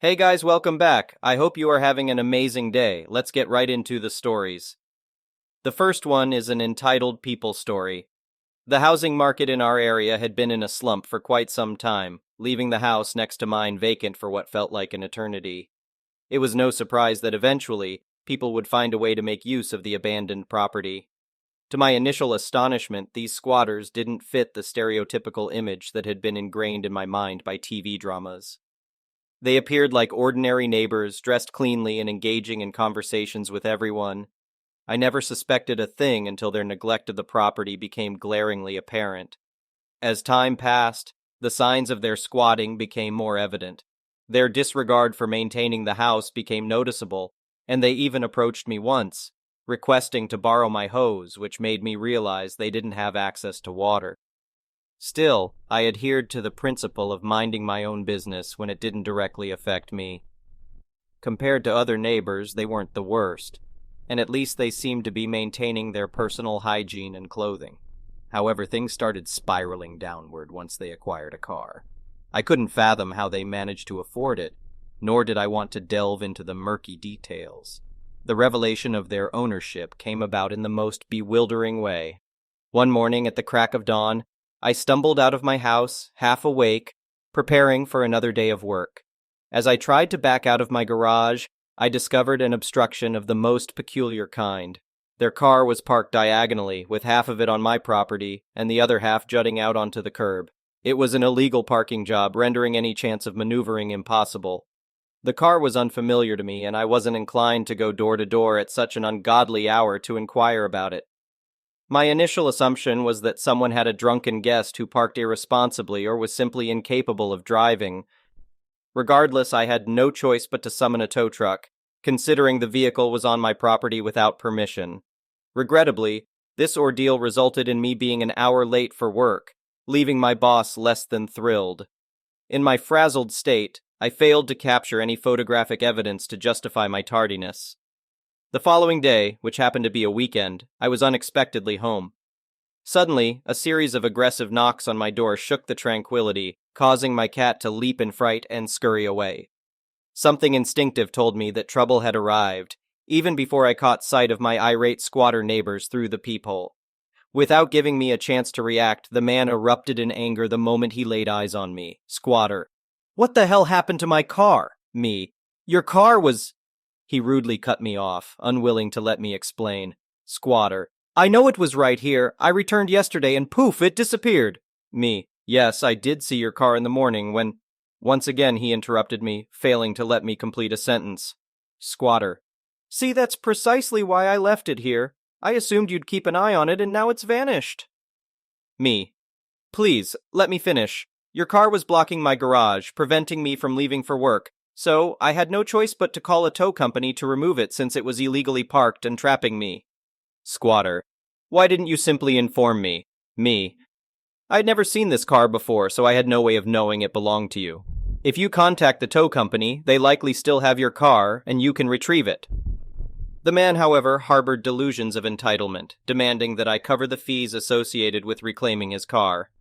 Hey guys, welcome back. I hope you are having an amazing day. Let's get right into the stories. The first one is an entitled People story. The housing market in our area had been in a slump for quite some time, leaving the house next to mine vacant for what felt like an eternity. It was no surprise that eventually, people would find a way to make use of the abandoned property. To my initial astonishment, these squatters didn't fit the stereotypical image that had been ingrained in my mind by TV dramas. They appeared like ordinary neighbors, dressed cleanly and engaging in conversations with everyone. I never suspected a thing until their neglect of the property became glaringly apparent. As time passed, the signs of their squatting became more evident. Their disregard for maintaining the house became noticeable, and they even approached me once, requesting to borrow my hose, which made me realize they didn't have access to water. Still, I adhered to the principle of minding my own business when it didn't directly affect me. Compared to other neighbors, they weren't the worst, and at least they seemed to be maintaining their personal hygiene and clothing. However, things started spiraling downward once they acquired a car. I couldn't fathom how they managed to afford it, nor did I want to delve into the murky details. The revelation of their ownership came about in the most bewildering way. One morning at the crack of dawn, I stumbled out of my house, half awake, preparing for another day of work. As I tried to back out of my garage, I discovered an obstruction of the most peculiar kind. Their car was parked diagonally, with half of it on my property and the other half jutting out onto the curb. It was an illegal parking job, rendering any chance of maneuvering impossible. The car was unfamiliar to me, and I wasn't inclined to go door to door at such an ungodly hour to inquire about it. My initial assumption was that someone had a drunken guest who parked irresponsibly or was simply incapable of driving. Regardless, I had no choice but to summon a tow truck, considering the vehicle was on my property without permission. Regrettably, this ordeal resulted in me being an hour late for work, leaving my boss less than thrilled. In my frazzled state, I failed to capture any photographic evidence to justify my tardiness. The following day, which happened to be a weekend, I was unexpectedly home. Suddenly, a series of aggressive knocks on my door shook the tranquility, causing my cat to leap in fright and scurry away. Something instinctive told me that trouble had arrived, even before I caught sight of my irate squatter neighbors through the peephole. Without giving me a chance to react, the man erupted in anger the moment he laid eyes on me. Squatter. "What the hell happened to my car?" Me. "Your car was—" He rudely cut me off, unwilling to let me explain. Squatter. "I know it was right here. I returned yesterday and poof, it disappeared." Me. "Yes, I did see your car in the morning when—" Once again he interrupted me, failing to let me complete a sentence. Squatter. "See, that's precisely why I left it here. I assumed you'd keep an eye on it and now it's vanished." Me. "Please, let me finish. Your car was blocking my garage, preventing me from leaving for work. So, I had no choice but to call a tow company to remove it since it was illegally parked and trapping me." Squatter. "Why didn't you simply inform me?" Me. "I'd never seen this car before, so I had no way of knowing it belonged to you. If you contact the tow company, they likely still have your car, and you can retrieve it." The man, however, harbored delusions of entitlement, demanding that I cover the fees associated with reclaiming his car.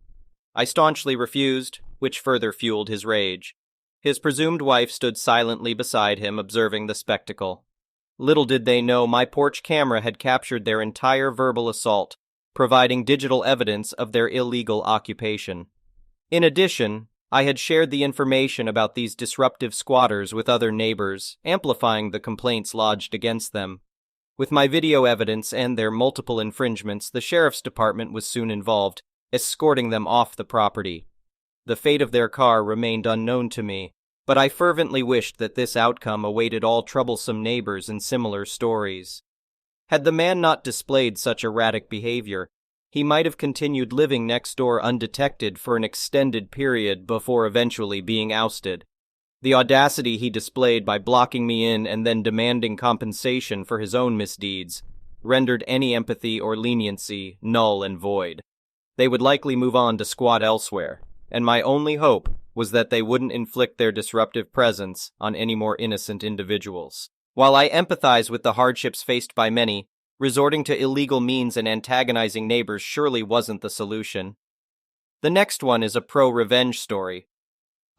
I staunchly refused, which further fueled his rage. His presumed wife stood silently beside him, observing the spectacle. Little did they know my porch camera had captured their entire verbal assault, providing digital evidence of their illegal occupation. In addition, I had shared the information about these disruptive squatters with other neighbors, amplifying the complaints lodged against them. With my video evidence and their multiple infringements, the sheriff's department was soon involved, escorting them off the property. The fate of their car remained unknown to me, but I fervently wished that this outcome awaited all troublesome neighbors in similar stories. Had the man not displayed such erratic behavior, he might have continued living next door undetected for an extended period before eventually being ousted. The audacity he displayed by blocking me in and then demanding compensation for his own misdeeds rendered any empathy or leniency null and void. They would likely move on to squat elsewhere, and my only hope was that they wouldn't inflict their disruptive presence on any more innocent individuals. While I empathize with the hardships faced by many, resorting to illegal means and antagonizing neighbors surely wasn't the solution. The next one is a pro-revenge story.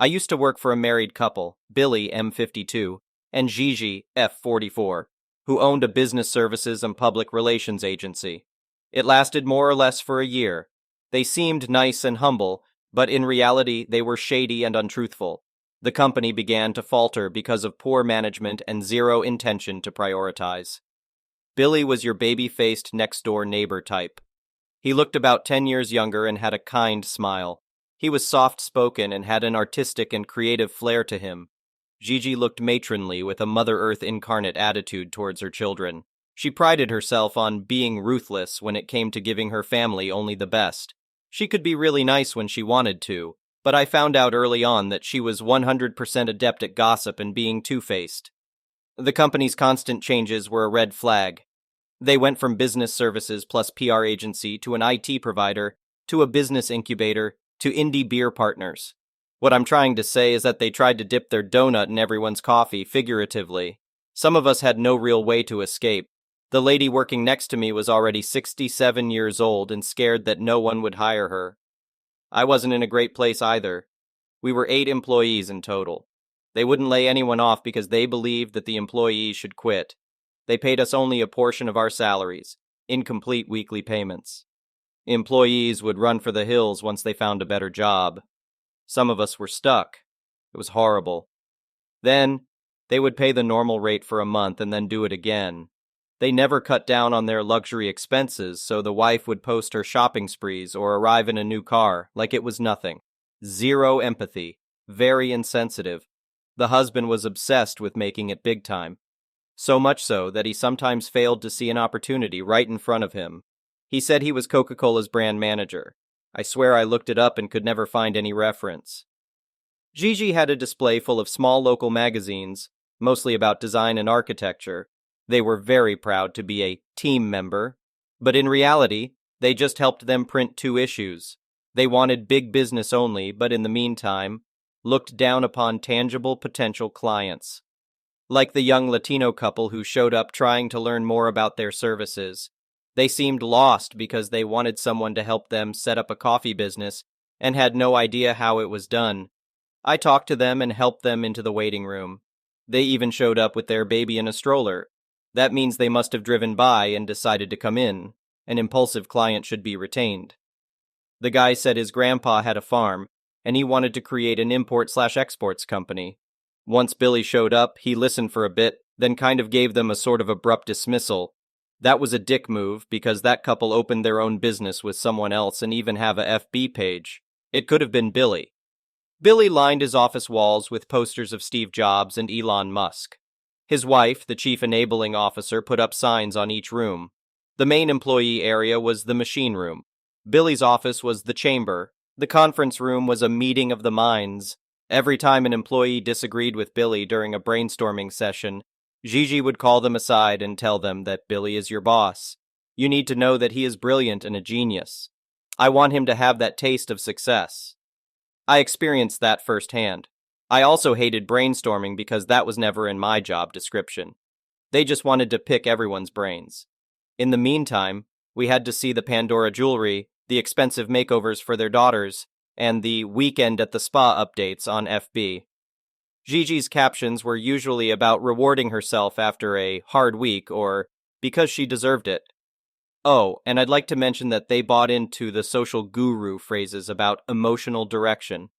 I used to work for a married couple, Billy, M52, and Gigi, F44, who owned a business services and public relations agency. It lasted more or less for a year. They seemed nice and humble, but in reality they were shady and untruthful. The company began to falter because of poor management and zero intention to prioritize. Billy was your baby-faced next-door neighbor type. He looked about 10 years younger and had a kind smile. He was soft-spoken and had an artistic and creative flair to him. Gigi looked matronly with a Mother Earth incarnate attitude towards her children. She prided herself on being ruthless when it came to giving her family only the best. She could be really nice when she wanted to, but I found out early on that she was 100% adept at gossip and being two-faced. The company's constant changes were a red flag. They went from business services plus PR agency to an IT provider to a business incubator to indie beer partners. What I'm trying to say is that they tried to dip their donut in everyone's coffee, figuratively. Some of us had no real way to escape. The lady working next to me was already 67 years old and scared that no one would hire her. I wasn't in a great place either. We were 8 employees in total. They wouldn't lay anyone off because they believed that the employees should quit. They paid us only a portion of our salaries, incomplete weekly payments. Employees would run for the hills once they found a better job. Some of us were stuck. It was horrible. Then, they would pay the normal rate for a month and then do it again. They never cut down on their luxury expenses, so the wife would post her shopping sprees or arrive in a new car like it was nothing. Zero empathy. Very insensitive. The husband was obsessed with making it big time. So much so that he sometimes failed to see an opportunity right in front of him. He said he was Coca-Cola's brand manager. I swear I looked it up and could never find any reference. Gigi had a display full of small local magazines, mostly about design and architecture. They were very proud to be a team member, but in reality, they just helped them print 2 issues. They wanted big business only, but in the meantime, looked down upon tangible potential clients. Like the young Latino couple who showed up trying to learn more about their services. They seemed lost because they wanted someone to help them set up a coffee business and had no idea how it was done. I talked to them and helped them into the waiting room. They even showed up with their baby in a stroller. That means they must have driven by and decided to come in. An impulsive client should be retained. The guy said his grandpa had a farm, and he wanted to create an import/exports company. Once Billy showed up, he listened for a bit, then kind of gave them a sort of abrupt dismissal. That was a dick move, because that couple opened their own business with someone else and even have a FB page. It could have been Billy. Billy lined his office walls with posters of Steve Jobs and Elon Musk. His wife, the chief enabling officer, put up signs on each room. The main employee area was the machine room. Billy's office was the chamber. The conference room was a meeting of the minds. Every time an employee disagreed with Billy during a brainstorming session, Gigi would call them aside and tell them that Billy is your boss. You need to know that he is brilliant and a genius. I want him to have that taste of success. I experienced that firsthand. I also hated brainstorming because that was never in my job description. They just wanted to pick everyone's brains. In the meantime, we had to see the Pandora jewelry, the expensive makeovers for their daughters, and the weekend at the spa updates on FB. Gigi's captions were usually about rewarding herself after a hard week or because she deserved it. Oh, and I'd like to mention that they bought into the social guru phrases about emotional direction.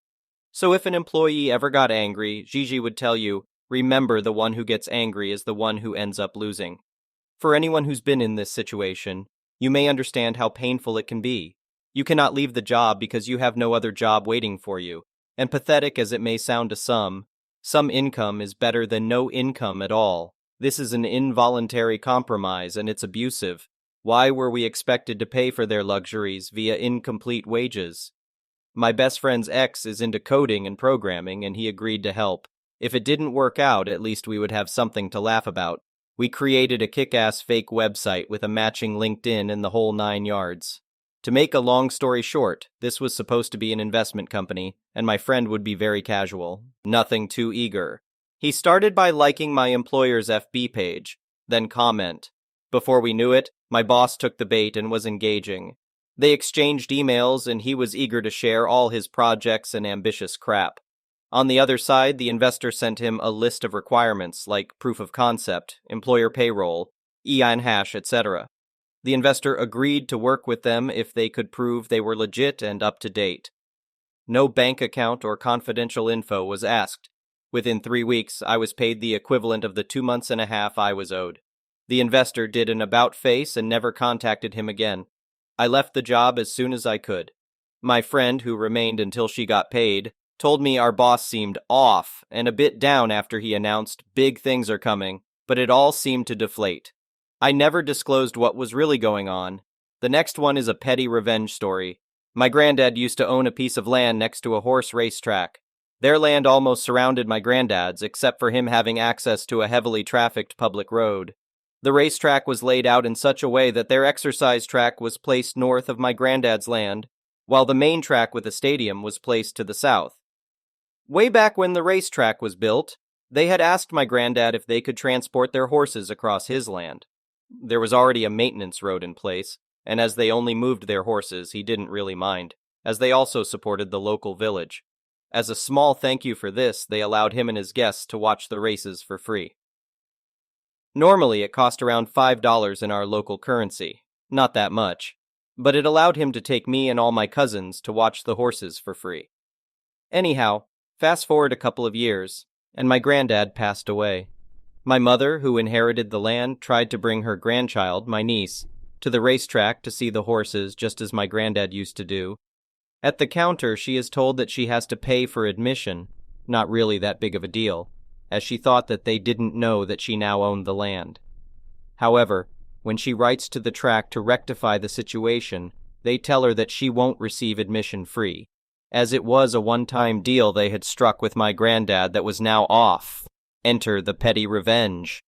So if an employee ever got angry, Gigi would tell you, remember the one who gets angry is the one who ends up losing. For anyone who's been in this situation, you may understand how painful it can be. You cannot leave the job because you have no other job waiting for you. And pathetic as it may sound to some income is better than no income at all. This is an involuntary compromise and it's abusive. Why were we expected to pay for their luxuries via incomplete wages? My best friend's ex is into coding and programming and he agreed to help. If it didn't work out, at least we would have something to laugh about. We created a kick-ass fake website with a matching LinkedIn and the whole 9 yards. To make a long story short, this was supposed to be an investment company, and my friend would be very casual, nothing too eager. He started by liking my employer's FB page, then comment. Before we knew it, my boss took the bait and was engaging. They exchanged emails and he was eager to share all his projects and ambitious crap. On the other side, the investor sent him a list of requirements like proof of concept, employer payroll, EIN hash, etc. The investor agreed to work with them if they could prove they were legit and up to date. No bank account or confidential info was asked. Within 3 weeks, I was paid the equivalent of the 2 months and a half I was owed. The investor did an about-face and never contacted him again. I left the job as soon as I could. My friend, who remained until she got paid, told me our boss seemed off and a bit down after he announced big things are coming, but it all seemed to deflate. I never disclosed what was really going on. The next one is a petty revenge story. My granddad used to own a piece of land next to a horse racetrack. Their land almost surrounded my granddad's, except for him having access to a heavily trafficked public road. The racetrack was laid out in such a way that their exercise track was placed north of my granddad's land, while the main track with the stadium was placed to the south. Way back when the racetrack was built, they had asked my granddad if they could transport their horses across his land. There was already a maintenance road in place, and as they only moved their horses, he didn't really mind, as they also supported the local village. As a small thank you for this, they allowed him and his guests to watch the races for free. Normally, it cost around $5 in our local currency. Not that much. But it allowed him to take me and all my cousins to watch the horses for free. Anyhow, fast forward a couple of years, and my granddad passed away. My mother, who inherited the land, tried to bring her grandchild, my niece, to the racetrack to see the horses just as my granddad used to do. At the counter, she is told that she has to pay for admission, not really that big of a deal, as she thought that they didn't know that she now owned the land. However, when she writes to the track to rectify the situation, they tell her that she won't receive admission free, as it was a one-time deal they had struck with my granddad that was now off. Enter the petty revenge.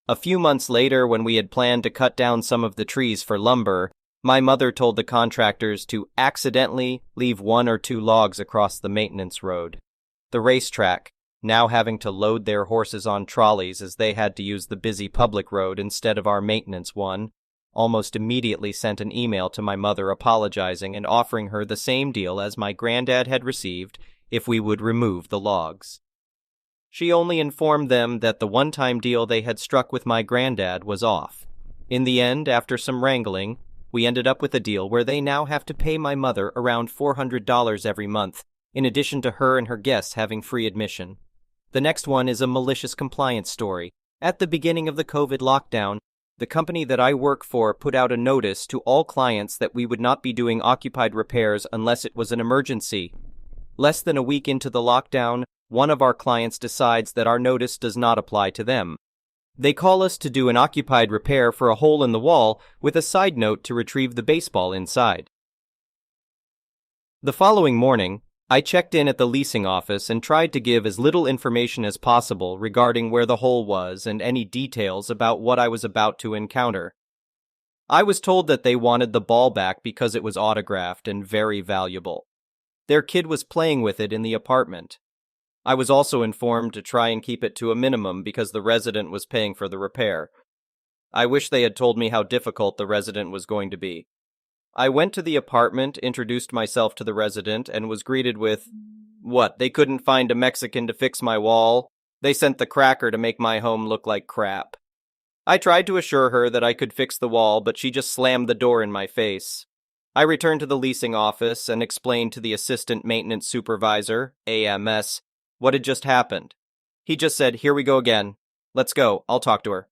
A few months later, when we had planned to cut down some of the trees for lumber, my mother told the contractors to accidentally leave 1 or 2 logs across the maintenance road. The racetrack, now having to load their horses on trolleys as they had to use the busy public road instead of our maintenance one, almost immediately sent an email to my mother apologizing and offering her the same deal as my granddad had received if we would remove the logs. She only informed them that the one-time deal they had struck with my granddad was off. In the end, after some wrangling, we ended up with a deal where they now have to pay my mother around $400 every month, in addition to her and her guests having free admission. The next one is a malicious compliance story. At the beginning of the COVID lockdown, the company that I work for put out a notice to all clients that we would not be doing occupied repairs unless it was an emergency. Less than a week into the lockdown, one of our clients decides that our notice does not apply to them. They call us to do an occupied repair for a hole in the wall with a side note to retrieve the baseball inside. The following morning, I checked in at the leasing office and tried to give as little information as possible regarding where the hole was and any details about what I was about to encounter. I was told that they wanted the ball back because it was autographed and very valuable. Their kid was playing with it in the apartment. I was also informed to try and keep it to a minimum because the resident was paying for the repair. I wish they had told me how difficult the resident was going to be. I went to the apartment, introduced myself to the resident, and was greeted with, "What, they couldn't find a Mexican to fix my wall? They sent the cracker to make my home look like crap." I tried to assure her that I could fix the wall, but she just slammed the door in my face. I returned to the leasing office and explained to the assistant maintenance supervisor, AMS, what had just happened. He just said, "Here we go again. Let's go, I'll talk to her."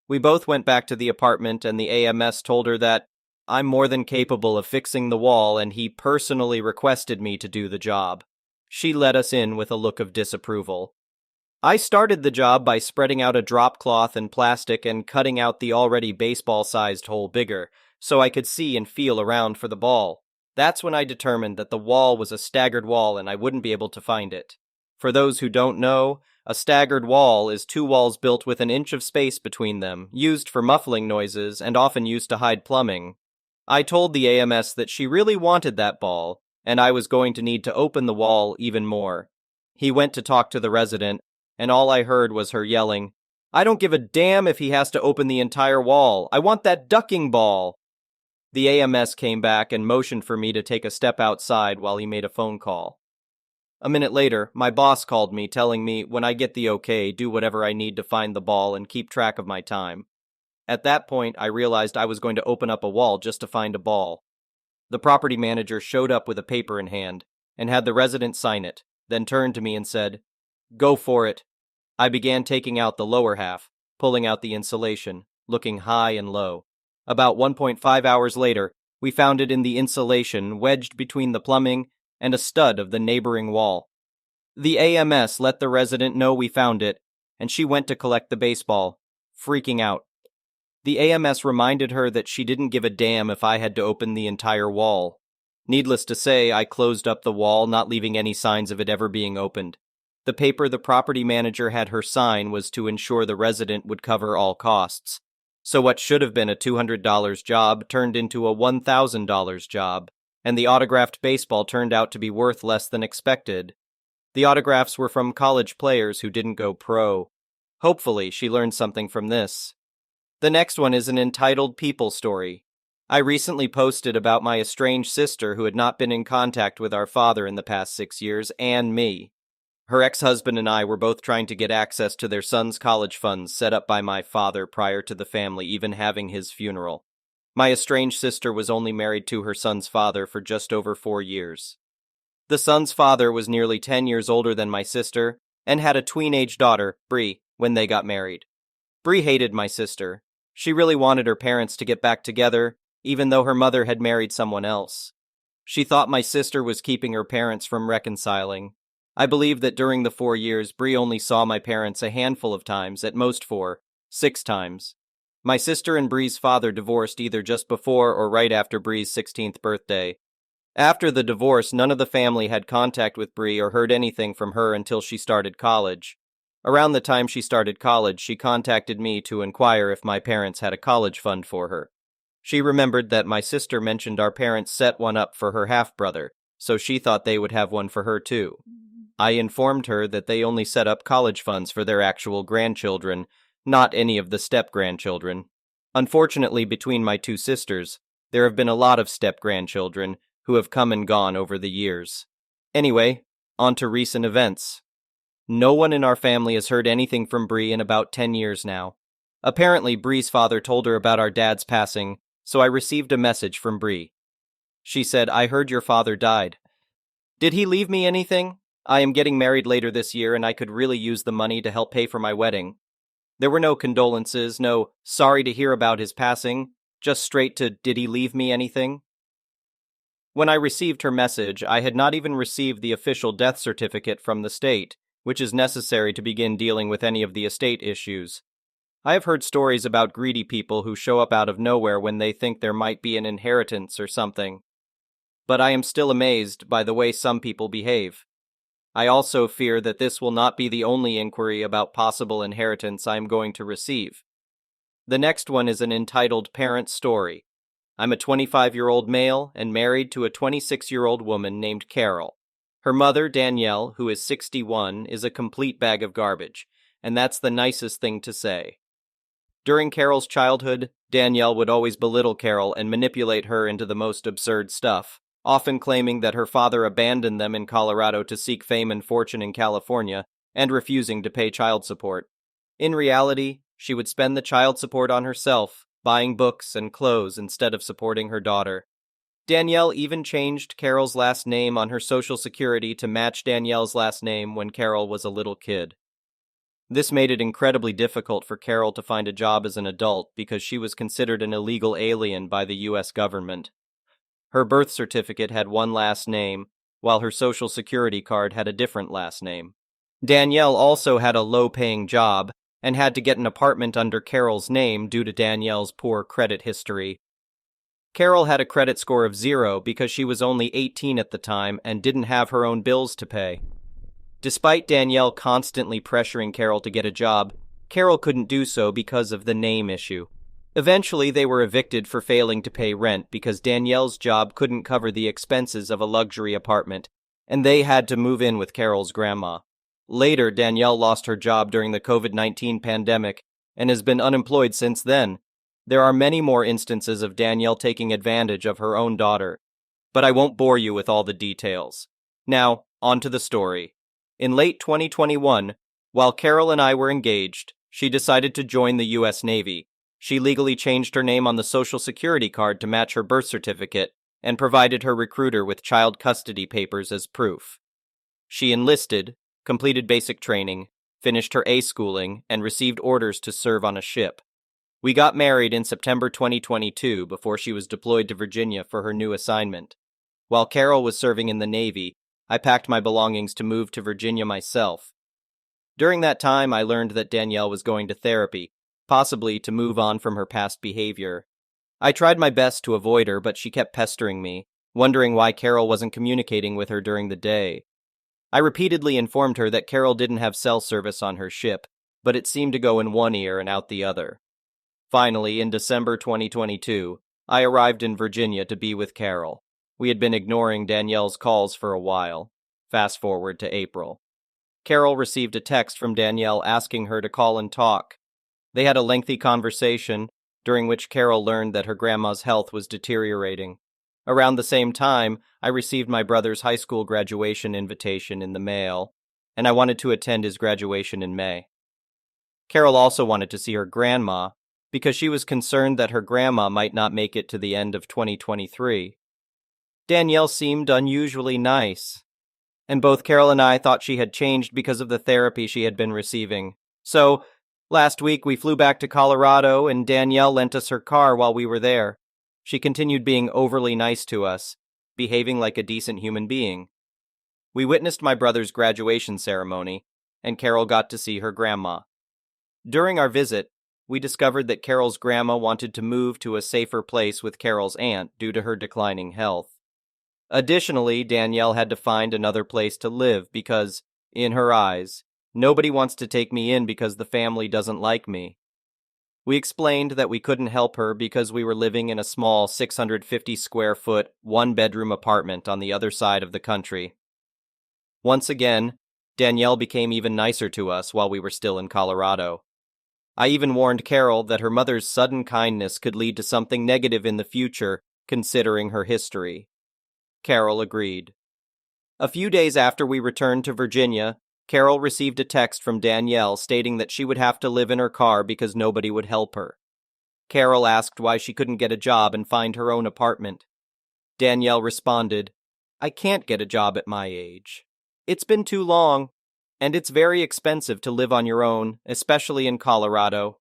We both went back to the apartment and the AMS told her that I'm more than capable of fixing the wall and he personally requested me to do the job. She let us in with a look of disapproval. I started the job by spreading out a drop cloth and plastic and cutting out the already baseball-sized hole bigger, so I could see and feel around for the ball. That's when I determined that the wall was a staggered wall and I wouldn't be able to find it. For those who don't know, a staggered wall is 2 walls built with an inch of space between them, used for muffling noises and often used to hide plumbing. I told the AMS that she really wanted that ball, and I was going to need to open the wall even more. He went to talk to the resident, and all I heard was her yelling, "I don't give a damn if he has to open the entire wall. I want that ducking ball." The AMS came back and motioned for me to take a step outside while he made a phone call. A minute later, my boss called me telling me when I get the okay, do whatever I need to find the ball and keep track of my time. At that point, I realized I was going to open up a wall just to find a ball. The property manager showed up with a paper in hand and had the resident sign it, then turned to me and said, "Go for it." I began taking out the lower half, pulling out the insulation, looking high and low. About 1.5 hours later, we found it in the insulation wedged between the plumbing and a stud of the neighboring wall. The AMS let the resident know we found it, and she went to collect the baseball, freaking out. The AMS reminded her that she didn't give a damn if I had to open the entire wall. Needless to say, I closed up the wall, not leaving any signs of it ever being opened. The paper the property manager had her sign was to ensure the resident would cover all costs. So what should have been a $200 job turned into a $1,000 job, and the autographed baseball turned out to be worth less than expected. The autographs were from college players who didn't go pro. Hopefully, she learned something from this. The next one is an entitled people story. I recently posted about my estranged sister who had not been in contact with our father in the past 6 years, and me. Her ex-husband and I were both trying to get access to their son's college funds set up by my father prior to the family even having his funeral. My estranged sister was only married to her son's father for just over 4 years. The son's father was nearly 10 years older than my sister and had a tween-age daughter, Bree, when they got married. Bree hated my sister. She really wanted her parents to get back together, even though her mother had married someone else. She thought my sister was keeping her parents from reconciling. I believe that during the 4 years, Bree only saw my parents a handful of times, at most 4, 6 times. My sister and Bree's father divorced either just before or right after Bree's 16th birthday. After the divorce, none of the family had contact with Bree or heard anything from her until she started college. Around the time she started college, she contacted me to inquire if my parents had a college fund for her. She remembered that my sister mentioned our parents set one up for her half-brother, so she thought they would have one for her too. I informed her that they only set up college funds for their actual grandchildren, not any of the step-grandchildren. Unfortunately, between my two sisters, there have been a lot of step-grandchildren who have come and gone over the years. Anyway, on to recent events. No one in our family has heard anything from Bree in about 10 years now. Apparently, Bree's father told her about our dad's passing, so I received a message from Bree. She said, "I heard your father died. Did he leave me anything? I am getting married later this year and I could really use the money to help pay for my wedding." There were no condolences, no "sorry to hear about his passing," just straight to "did he leave me anything?" When I received her message, I had not even received the official death certificate from the state, which is necessary to begin dealing with any of the estate issues. I have heard stories about greedy people who show up out of nowhere when they think there might be an inheritance or something. But I am still amazed by the way some people behave. I also fear that this will not be the only inquiry about possible inheritance I am going to receive. The next one is an entitled parent story. I'm a 25-year-old male and married to a 26-year-old woman named Carol. Her mother, Danielle, who is 61, is a complete bag of garbage, and that's the nicest thing to say. During Carol's childhood, Danielle would always belittle Carol and manipulate her into the most absurd stuff, often claiming that her father abandoned them in Colorado to seek fame and fortune in California, and refusing to pay child support. In reality, she would spend the child support on herself, buying books and clothes instead of supporting her daughter. Danielle even changed Carol's last name on her Social Security to match Danielle's last name when Carol was a little kid. This made it incredibly difficult for Carol to find a job as an adult because she was considered an illegal alien by the U.S. government. Her birth certificate had one last name, while her Social Security card had a different last name. Danielle also had a low-paying job and had to get an apartment under Carol's name due to Danielle's poor credit history. Carol had a credit score of 0 because she was only 18 at the time and didn't have her own bills to pay. Despite Danielle constantly pressuring Carol to get a job, Carol couldn't do so because of the name issue. Eventually, they were evicted for failing to pay rent because Danielle's job couldn't cover the expenses of a luxury apartment, and they had to move in with Carol's grandma. Later, Danielle lost her job during the COVID-19 pandemic and has been unemployed since then. There are many more instances of Danielle taking advantage of her own daughter, but I won't bore you with all the details. Now, on to the story. In late 2021, while Carol and I were engaged, she decided to join the U.S. Navy. She legally changed her name on the Social Security card to match her birth certificate and provided her recruiter with child custody papers as proof. She enlisted, completed basic training, finished her A-schooling, and received orders to serve on a ship. We got married in September 2022 before she was deployed to Virginia for her new assignment. While Carol was serving in the Navy, I packed my belongings to move to Virginia myself. During that time, I learned that Danielle was going to therapy, possibly to move on from her past behavior. I tried my best to avoid her, but she kept pestering me, wondering why Carol wasn't communicating with her during the day. I repeatedly informed her that Carol didn't have cell service on her ship, but it seemed to go in one ear and out the other. Finally, in December 2022, I arrived in Virginia to be with Carol. We had been ignoring Danielle's calls for a while. Fast forward to April. Carol received a text from Danielle asking her to call and talk. They had a lengthy conversation, during which Carol learned that her grandma's health was deteriorating. Around the same time, I received my brother's high school graduation invitation in the mail, and I wanted to attend his graduation in May. Carol also wanted to see her grandma, because she was concerned that her grandma might not make it to the end of 2023. Danielle seemed unusually nice, and both Carol and I thought she had changed because of the therapy she had been receiving. So, last week we flew back to Colorado and Danielle lent us her car while we were there. She continued being overly nice to us, behaving like a decent human being. We witnessed my brother's graduation ceremony, and Carol got to see her grandma. During our visit, we discovered that Carol's grandma wanted to move to a safer place with Carol's aunt due to her declining health. Additionally, Danielle had to find another place to live because, in her eyes, nobody wants to take me in because the family doesn't like me. We explained that we couldn't help her because we were living in a small 650-square-foot, one-bedroom apartment on the other side of the country. Once again, Danielle became even nicer to us while we were still in Colorado. I even warned Carol that her mother's sudden kindness could lead to something negative in the future, considering her history. Carol agreed. A few days after we returned to Virginia, Carol received a text from Danielle stating that she would have to live in her car because nobody would help her. Carol asked why she couldn't get a job and find her own apartment. Danielle responded, "I can't get a job at my age. It's been too long, and it's very expensive to live on your own, especially in Colorado."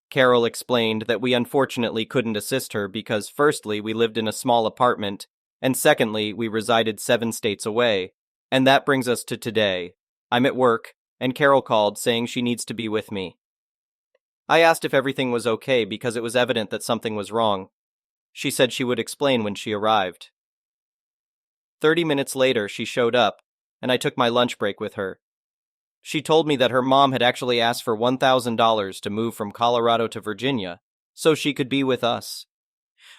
Carol explained that we unfortunately couldn't assist her because firstly, we lived in a small apartment, and secondly, we resided 7 states away. And that brings us to today. I'm at work, and Carol called saying she needs to be with me. I asked if everything was okay because it was evident that something was wrong. She said she would explain when she arrived. 30 minutes later, she showed up, and I took my lunch break with her. She told me that her mom had actually asked for $1,000 to move from Colorado to Virginia, so she could be with us.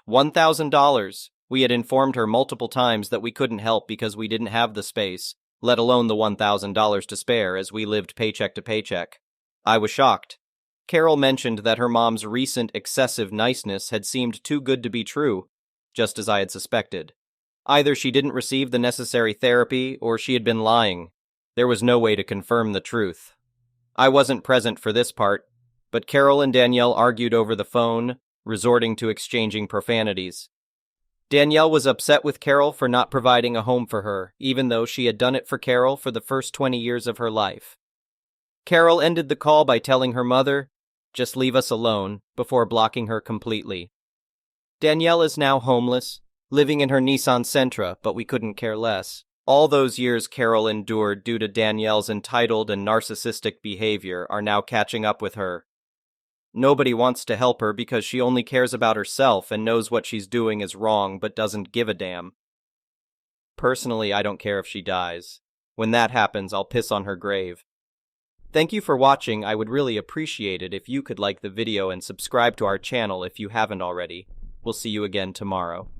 $1,000. We had informed her multiple times that we couldn't help because we didn't have the space, let alone the $1,000 to spare as we lived paycheck to paycheck. I was shocked. Carol mentioned that her mom's recent excessive niceness had seemed too good to be true, just as I had suspected. Either she didn't receive the necessary therapy or she had been lying. There was no way to confirm the truth. I wasn't present for this part, but Carol and Danielle argued over the phone, resorting to exchanging profanities. Danielle was upset with Carol for not providing a home for her, even though she had done it for Carol for the first 20 years of her life. Carol ended the call by telling her mother, "Just leave us alone," before blocking her completely. Danielle is now homeless, living in her Nissan Sentra, but we couldn't care less. All those years Carol endured due to Danielle's entitled and narcissistic behavior are now catching up with her. Nobody wants to help her because she only cares about herself and knows what she's doing is wrong but doesn't give a damn. Personally, I don't care if she dies. When that happens, I'll piss on her grave. Thank you for watching. I would really appreciate it if you could like the video and subscribe to our channel if you haven't already. We'll see you again tomorrow.